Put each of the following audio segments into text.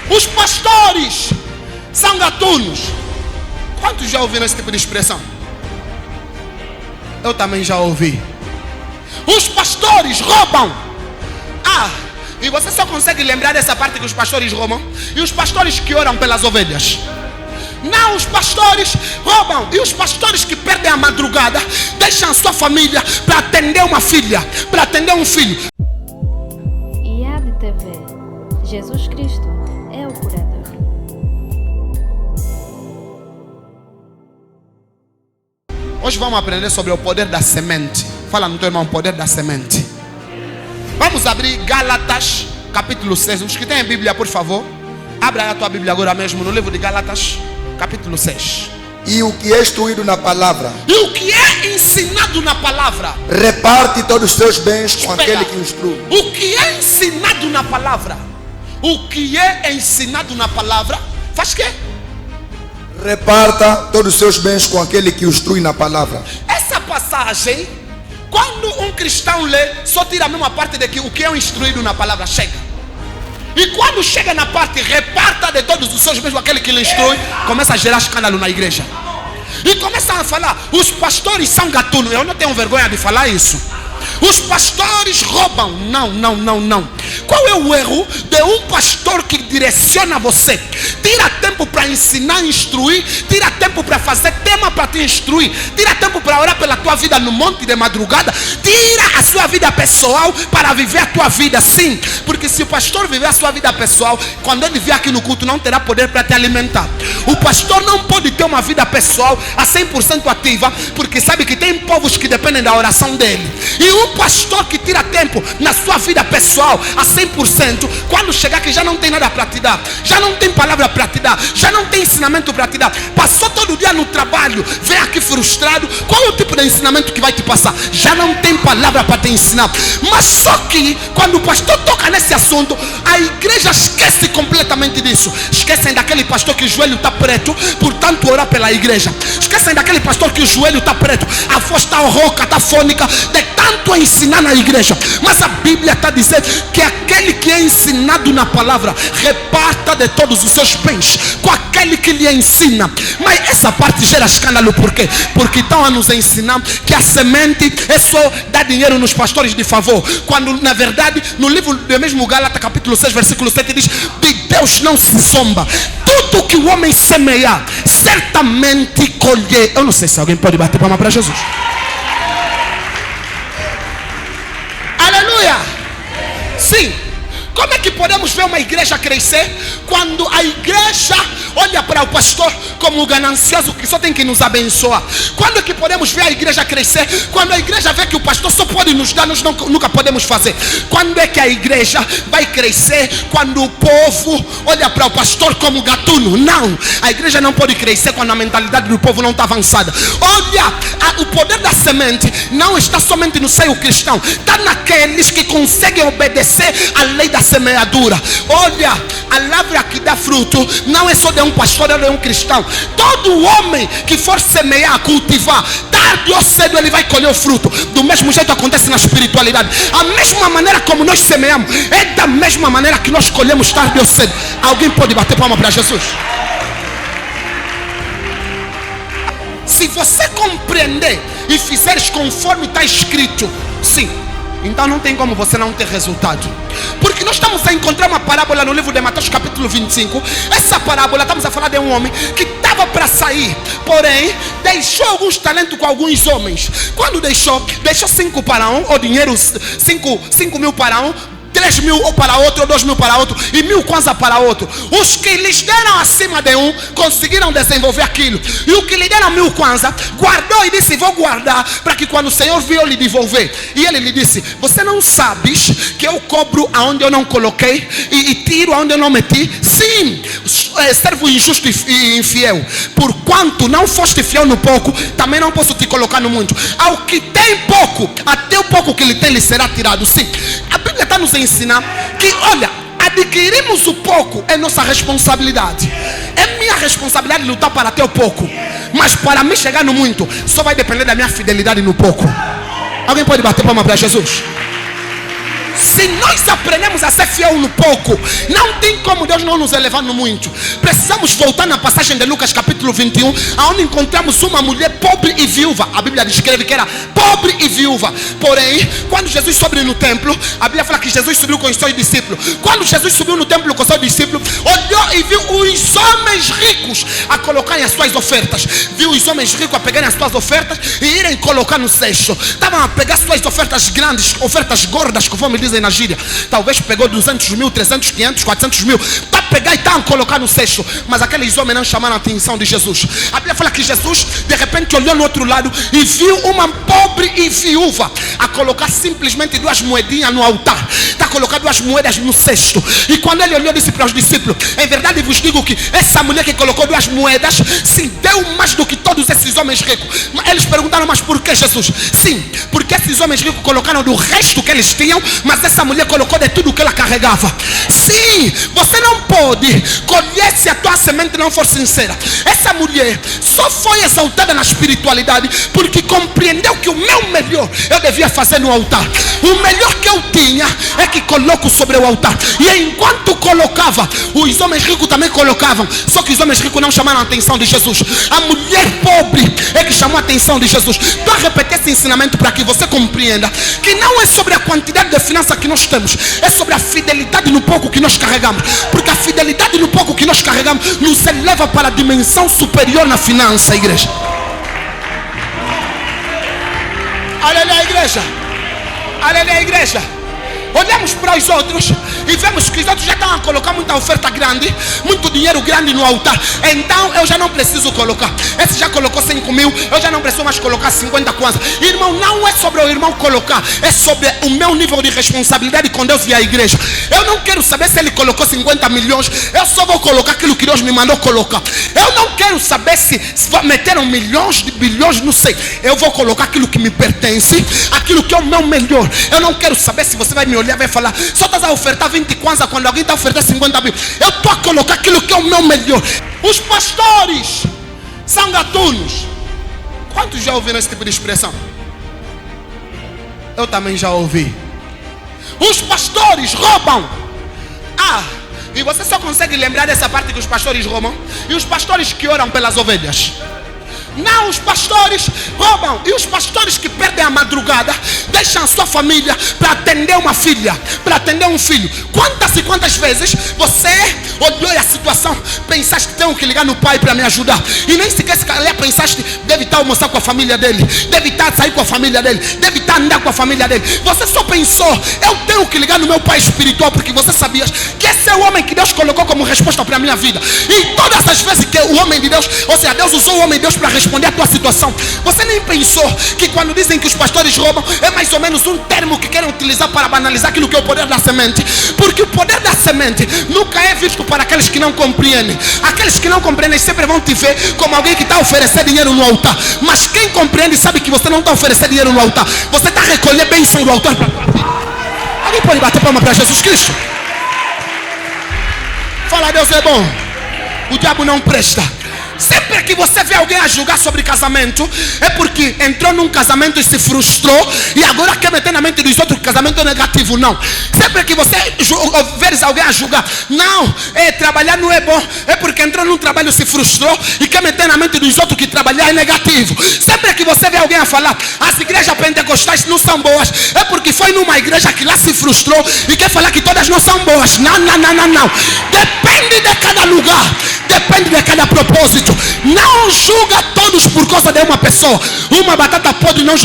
Os pastores são gatunos. Quantos já ouviram esse tipo de expressão? Eu também já ouvi. Os pastores roubam. E você só consegue lembrar dessa parte que os pastores roubam? E os pastores que oram pelas ovelhas? Não, os pastores roubam. E os pastores que perdem a madrugada, deixam a sua família para atender uma filha, para atender um filho. IAD TV. Jesus Cristo é o curador. Hoje vamos aprender sobre o poder da semente. Fala no teu irmão, o poder da semente. Vamos abrir Gálatas, capítulo 6. Os que têm a Bíblia, por favor, abra a tua Bíblia agora mesmo, no livro de Gálatas, capítulo 6. E o que é instruído na palavra, E o que é ensinado na palavra, reparte todos os seus bens com Espera. aquele que o instrui. o que é ensinado na palavra, o que é ensinado na palavra, faz quê? Reparta todos os seus bens com aquele que o instrui na palavra. Essa passagem, quando um cristão lê, só tira a mesma parte de que o que é instruído na palavra chega. E quando chega na parte reparta de todos os seus bens com aquele que lhe instrui, começa a gerar escândalo na igreja. E começa a falar, os pastores são gatunos. Eu não tenho vergonha de falar isso. Os pastores roubam. Não. Qual é o erro de um pastor que direciona você? Tira tempo para ensinar, instruir. Tira tempo para fazer tema para te instruir. Tira tempo para orar pela tua vida no monte de madrugada. Tira a sua vida pessoal para viver a tua vida. Sim, porque se o pastor viver a sua vida pessoal, quando ele vier aqui no culto, não terá poder para te alimentar. O pastor não pode ter uma vida pessoal a 100% ativa, porque sabe que tem povos que dependem da oração dele. E um pastor que tira tempo na sua vida pessoal a 100%, quando chegar que já não tem nada para te dar, já não tem palavra para te dar, já não tem ensinamento para te dar, passou todo dia no trabalho, vem aqui frustrado, qual é o tipo de ensinamento que vai te passar? Já não tem palavra para te ensinar. Mas só que quando o pastor toca nesse assunto, a igreja esquece completamente disso. Esquecem daquele pastor que o joelho está preto, portanto orar pela igreja. Esquecem daquele pastor que o joelho está preto, a voz está rouca, está fônica, de tanto a ensinar na igreja. Mas a Bíblia está dizendo que aquele que é ensinado na palavra, reparta de todos os seus bens com aquele que lhe ensina. Mas essa parte gera escândalo. Por quê? Porque estão a nos ensinar que a semente é só dar dinheiro nos pastores de favor, quando na verdade no livro do mesmo Gálatas capítulo 6 versículo 7 diz: de Deus não se zomba, tudo que o homem semear certamente colher. Eu não sei se alguém pode bater palma para Jesus. Aleluia. Sim. Como é que podemos ver uma igreja crescer quando a igreja olha para o pastor como o ganancioso que só tem que nos abençoar? Quando é que podemos ver a igreja crescer quando a igreja vê que o pastor só pode nos dar, nós nunca podemos fazer? Quando é que a igreja vai crescer quando o povo olha para o pastor como gatuno? Não, a igreja não pode crescer quando a mentalidade do povo não está avançada. Olha, o poder da semente não está somente no seio cristão, está naqueles que conseguem obedecer à lei da semeadura. Olha, a lavra que dá fruto não é só de um pastor, é de um cristão. Todo homem que for semear, cultivar, tarde ou cedo ele vai colher o fruto. Do mesmo jeito acontece na espiritualidade. A mesma maneira como nós semeamos, é da mesma maneira que nós colhemos tarde ou cedo. Alguém pode bater palma para Jesus? Se você compreender e fizeres conforme está escrito, sim, então não tem como você não ter resultado. Porque nós estamos a encontrar uma parábola no livro de Mateus capítulo 25. Essa parábola, estamos a falar de um homem que estava para sair, porém deixou alguns talentos com alguns homens. Quando deixou 5 para um, ou dinheiro 5 mil para um, 3 mil para outro, 2 mil para outro e 1000 kwanza para outro. Os que lhes deram acima de um conseguiram desenvolver aquilo, e o que lhe deram 1000 kwanza guardou e disse: vou guardar para que quando o Senhor vir eu lhe devolver. E ele lhe disse: você não sabes que eu cobro aonde eu não coloquei e tiro aonde eu não meti? Sim, servo injusto e infiel, porquanto não foste fiel no pouco, também não posso te colocar no muito. Ao que tem pouco, até o pouco que ele tem lhe será tirado. Sim, a Bíblia está nos ensinar que, olha, adquirimos o pouco é nossa responsabilidade. É minha responsabilidade lutar para ter o pouco, mas para mim chegar no muito só vai depender da minha fidelidade no pouco. Alguém pode bater palma para Jesus? Se nós aprendemos a ser fiel no pouco, não tem como Deus não nos elevar no muito. Precisamos voltar na passagem de Lucas capítulo 21, onde encontramos uma mulher pobre e viúva. A Bíblia descreve que era pobre e viúva. Porém, quando Jesus sobe no templo, a Bíblia fala que Jesus subiu com os seus discípulos. Quando Jesus subiu no templo com os seus discípulos, olhou e viu os homens ricos a colocarem as suas ofertas. Viu os homens ricos a pegarem as suas ofertas e irem colocar no cesto. Estavam a pegar suas ofertas grandes, ofertas gordas, conforme dizem na gíria. Talvez pegou 200 mil, 300, 500, 400 mil. Para pegar e estavam a colocar no cesto. Mas aqueles homens não chamaram a atenção de Jesus. A Bíblia fala que Jesus de repente olhou no outro lado e viu uma pobre e viúva a colocar simplesmente 2 moedinhas no altar. Está a colocar 2 moedas no cesto. E quando ele olhou, disse para os discípulos: em verdade vos digo que essa mulher que colocou 2 moedas se deu mais do que todos esses homens ricos. Eles perguntaram: mas por que, Jesus? Sim, porque esses homens ricos colocaram do resto que eles tinham, mas essa mulher colocou de tudo que ela carregava. Sim, você não pode colher se a tua semente não for sincera. Essa mulher só foi exaltada na espiritualidade porque compreendeu que o meu melhor eu devia fazer no altar. O melhor que eu tinha é que coloco sobre o altar. E enquanto colocava, os homens ricos também colocavam. Só que os homens ricos não chamaram a atenção de Jesus. A mulher pobre é que chamou a atenção de Jesus. Estou a repetir esse ensinamento para que você compreenda que não é sobre a quantidade de finanças que nós temos, é sobre a fidelidade no pouco que nós carregamos. Porque a fidelidade no pouco que nós carregamos nos eleva para a dimensão superior na finança, igreja. Aleluia, igreja. Aleluia, igreja. Olhamos para os outros e vemos que os outros já estão a colocar muita oferta grande, muito dinheiro grande no altar. Então eu já não preciso colocar. Esse já colocou 5 mil, eu já não preciso mais colocar 50 kwanza. Irmão, não é sobre o irmão colocar, é sobre o meu nível de responsabilidade com Deus e a igreja. Eu não quero saber se ele colocou 50 milhões, eu só vou colocar aquilo que Deus me mandou colocar. Eu não quero saber se meteram milhões de bilhões, não sei. Eu vou colocar aquilo que me pertence, aquilo que é o meu melhor. Eu não quero saber se você vai me olhar, vai falar: só estás a ofertar 20 kwanza quando alguém está a ofertar 50 mil. Eu estou a colocar aquilo que é o meu melhor. Os pastores são gatunos. Quantos já ouviram esse tipo de expressão? Eu também já ouvi. Os pastores roubam. E você só consegue lembrar dessa parte que os pastores roubam? E os pastores que oram pelas ovelhas? Não, os pastores roubam. E os pastores que perdem a madrugada deixam a sua família para atender uma filha, para atender um filho. Quantas e quantas vezes você olhou a situação, pensaste: tenho que ligar no pai para me ajudar, e nem sequer se calhar pensaste: deve estar a almoçar com a família dele, deve estar a sair com a família dele, deve estar a andar com a família dele. Você só pensou: eu tenho que ligar no meu pai espiritual, porque você sabia que esse é o homem que Deus colocou como resposta para a minha vida. E todas as vezes que o homem de Deus, ou seja, Deus usou o homem de Deus para responder a tua situação, você nem pensou que quando dizem que os pastores roubam, é mais ou menos um termo que querem utilizar para banalizar aquilo que é o poder da semente. Porque o poder da semente nunca é visto para aqueles que não compreendem. Aqueles que não compreendem sempre vão te ver como alguém que está a oferecer dinheiro no altar. Mas quem compreende sabe que você não está a oferecer dinheiro no altar, você está a recolher bênção do altar para a tua vida. Alguém pode bater palma para Jesus Cristo? Fala: Deus é bom, o diabo não presta. Sempre que você vê alguém a julgar sobre casamento, é porque entrou num casamento e se frustrou e agora quer meter na mente dos outros que casamento é negativo. Não. Sempre que você veres alguém a julgar: não, trabalhar não é bom, é porque entrou num trabalho e se frustrou e quer meter na mente dos outros que trabalhar é negativo. Sempre que você vê alguém a falar: as igrejas pentecostais não são boas, é porque foi numa igreja que lá se frustrou e quer falar que todas não são boas. Não, não, não, não, não. Depende de cada lugar, depende de cada propósito. Não julga todos por causa de uma pessoa. Uma batata podre não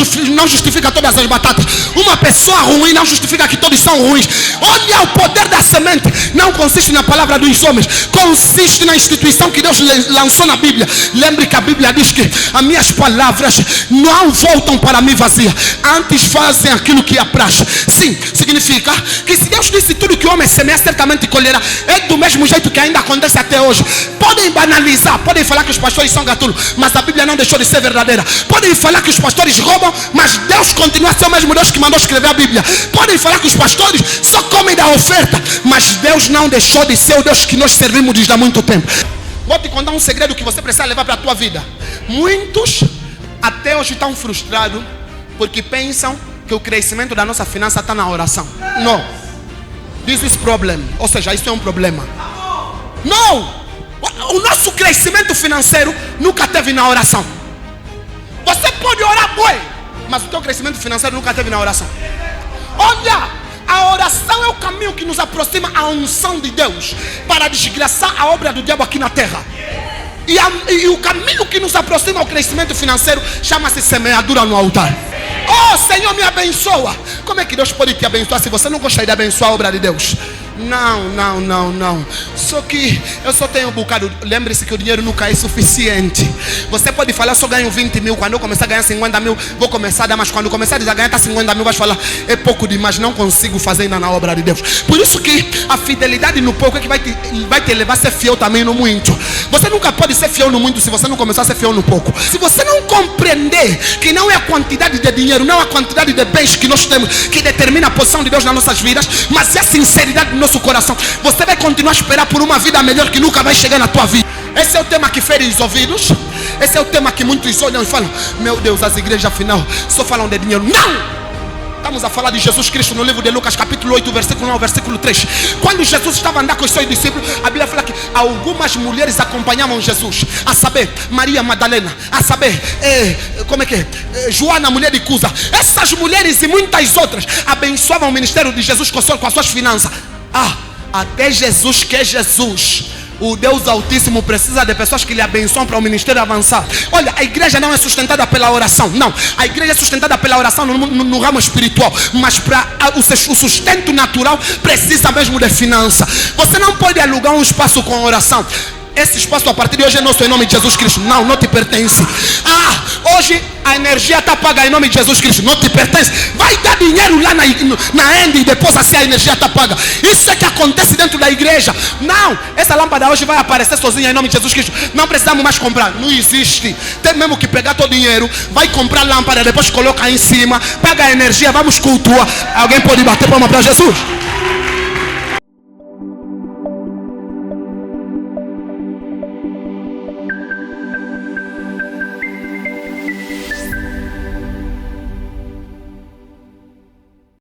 justifica todas as batatas. Uma pessoa ruim não justifica que todos são ruins. Olha, o poder da semente não consiste na palavra dos homens, consiste na instituição que Deus lançou na Bíblia. Lembre que a Bíblia diz que as minhas palavras não voltam para mim vazia, antes fazem aquilo que apraz. Sim, significa que se Deus disse: tudo que o homem semeia certamente colherá, é do mesmo jeito que ainda acontece até hoje. Podem banalizar, podem falar que os pastores são gatunos, mas a Bíblia não deixou de ser verdadeira. Podem falar que os pastores roubam, mas Deus continua a ser o mesmo Deus que mandou escrever a Bíblia. Podem falar que os pastores só comem da oferta, mas Deus não deixou de ser o Deus que nós servimos desde há muito tempo. Vou te contar um segredo que você precisa levar para a tua vida. Muitos até hoje estão frustrados porque pensam que o crescimento da nossa finança está na oração. Não. This is problem. Ou seja, isso é um problema. Não! O nosso crescimento financeiro nunca teve na oração. Você pode orar bem, mas o teu crescimento financeiro nunca teve na oração. Olha, a oração é o caminho que nos aproxima à unção de Deus para desgraçar a obra do diabo aqui na terra. E o caminho que nos aproxima ao crescimento financeiro chama-se semeadura no altar. Oh, Senhor, me abençoa. Como é que Deus pode te abençoar se você não gostaria de abençoar a obra de Deus? Não. Só que eu só tenho um bocado. Lembre-se que o dinheiro nunca é suficiente. Você pode falar, eu só ganho 20 mil. Quando eu começar a ganhar 50 mil, vou começar a dar. Mas quando começar a ganhar 50 mil, vai falar, é pouco demais, não consigo fazer ainda na obra de Deus. Por isso que a fidelidade no pouco é que vai te levar a ser fiel também no muito. Você nunca pode ser fiel no muito se você não começar a ser fiel no pouco. Se você não compreender que não é a quantidade de dinheiro, não é a quantidade de bens que nós temos que determina a posição de Deus nas nossas vidas, mas é a sinceridade do nosso coração, você vai continuar a esperar por uma vida melhor que nunca vai chegar na tua vida. Esse é o tema que fere os ouvidos. Esse é o tema que muitos olham e falam, meu Deus, as igrejas afinal só falam de dinheiro. Não! Estamos a falar de Jesus Cristo no livro de Lucas, capítulo 8, versículo 1 ao versículo 3. Quando Jesus estava andando com os seus discípulos, a Bíblia fala que algumas mulheres acompanhavam Jesus, a saber, Maria Madalena, a saber, Joana, mulher de Cusa. Essas mulheres e muitas outras abençoavam o ministério de Jesus com as suas finanças. Até Jesus, que é Jesus, o Deus Altíssimo, precisa de pessoas que lhe abençoam para o ministério avançar. Olha, a igreja não é sustentada pela oração. Não, a igreja é sustentada pela oração no ramo espiritual. Mas para o sustento natural precisa mesmo de finança. Você não pode alugar um espaço com oração. Esse espaço a partir de hoje é nosso em nome de Jesus Cristo. Não te pertence. Hoje a energia está paga em nome de Jesus Cristo. Não te pertence. Vai dar dinheiro lá na End e depois assim a energia está paga. Isso é que acontece dentro da igreja. Não, essa lâmpada hoje vai aparecer sozinha em nome de Jesus Cristo. Não precisamos mais comprar. Não existe. Tem mesmo que pegar todo o dinheiro, vai comprar lâmpada, depois coloca em cima, paga a energia, vamos cultuar. Alguém pode bater palma para Jesus?